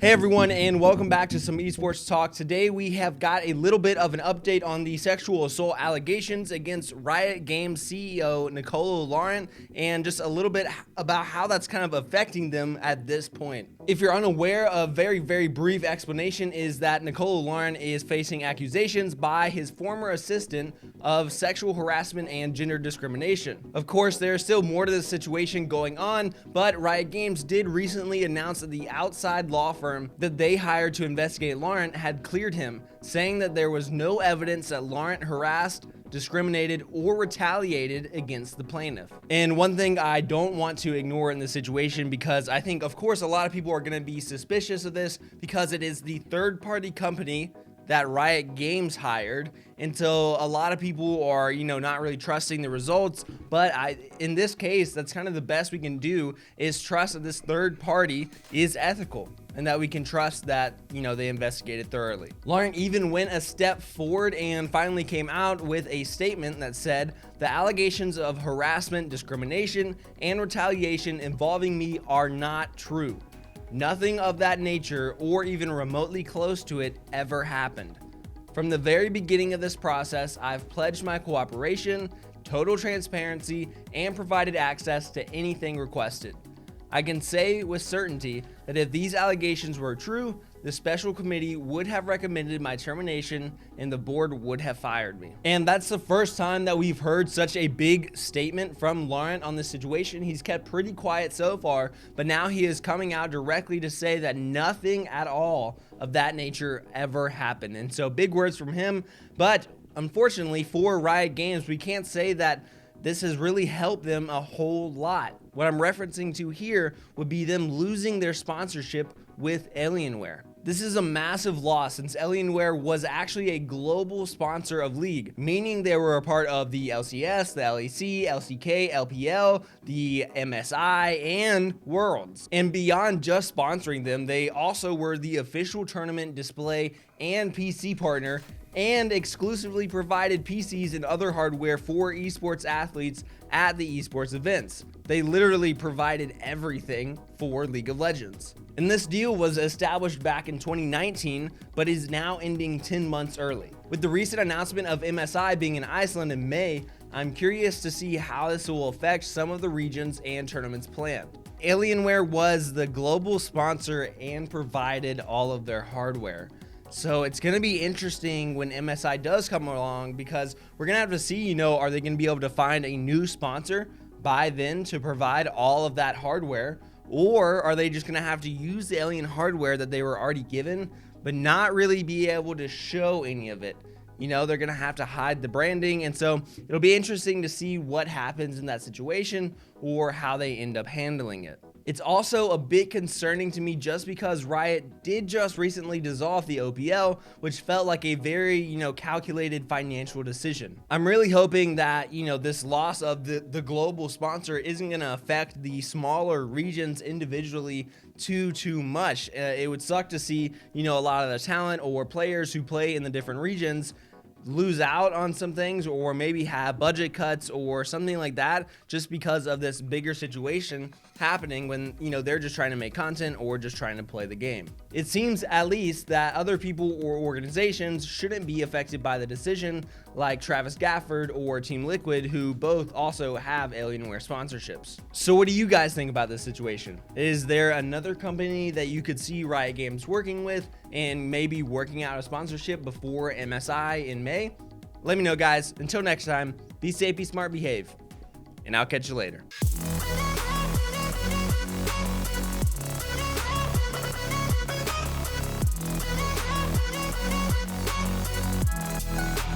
Hey everyone, and welcome back to some esports talk. Today we have got a little bit of an update on the sexual assault allegations against Riot Games CEO Nicolo Laurent, and just a little bit about how that's kind of affecting them at this point. If you're unaware, a very brief explanation is that Nicolo Laurent is facing accusations by his former assistant of sexual harassment and gender discrimination. Of course, there's still more to this situation going on, but Riot Games did recently announce that the outside law firm that they hired to investigate Laurent had cleared him, saying that there was no evidence that Laurent harassed, discriminated, or retaliated against the plaintiff. And one thing I don't want to ignore in this situation, because I think, of course, a lot of people are going to be suspicious of this because it is the third-party company that Riot Games hired, until a lot of people are, not really trusting the results. But in this case, that's kind of the best we can do, is trust that this third party is ethical and that we can trust that, they investigated thoroughly. Laurent even went a step forward and finally came out with a statement that said, "The allegations of harassment, discrimination, and retaliation involving me are not true. Nothing of that nature or even remotely close to it ever happened. From the very beginning of this process, I've pledged my cooperation, total transparency, and provided access to anything requested. I can say with certainty that if these allegations were true, the special committee would have recommended my termination and the board would have fired me." And that's the first time that we've heard such a big statement from Laurent on this situation. He's kept pretty quiet so far, but now he is coming out directly to say that nothing at all of that nature ever happened. And so big words from him, but unfortunately for Riot Games, we can't say that this has really helped them a whole lot. What I'm referencing to here would be them losing their sponsorship with Alienware. This is a massive loss, since Alienware was actually a global sponsor of League, meaning they were a part of the LCS, the LEC, LCK, LPL, the MSI, and Worlds. And beyond just sponsoring them, they also were the official tournament display and PC partner, and exclusively provided PCs and other hardware for esports athletes at the esports events. They literally provided everything for League of Legends. And this deal was established back in 2019, but is now ending 10 months early. With the recent announcement of MSI being in Iceland in May, I'm curious to see how this will affect some of the regions and tournaments planned. Alienware was the global sponsor and provided all of their hardware. So it's going to be interesting when MSI does come along, because we're going to have to see, are they going to be able to find a new sponsor by then to provide all of that hardware? Or are they just going to have to use the Alien hardware that they were already given, but not really be able to show any of it? They're going to have to hide the branding. And so it'll be interesting to see what happens in that situation or how they end up handling it. It's also a bit concerning to me just because Riot did just recently dissolve the OPL, which felt like a very, calculated financial decision. I'm really hoping that, this loss of the global sponsor isn't going to affect the smaller regions individually too much. It would suck to see, a lot of the talent or players who play in the different regions lose out on some things, or maybe have budget cuts or something like that, just because of this bigger situation happening when, they're just trying to make content or just trying to play the game. It seems at least that other people or organizations shouldn't be affected by the decision, like Travis Gafford or Team Liquid, who both also have Alienware sponsorships. So what do you guys think about this situation? Is there another company that you could see Riot Games working with and maybe working out a sponsorship before MSI in May? Let me know, guys. Until next time, be safe, be smart, behave, and I'll catch you later.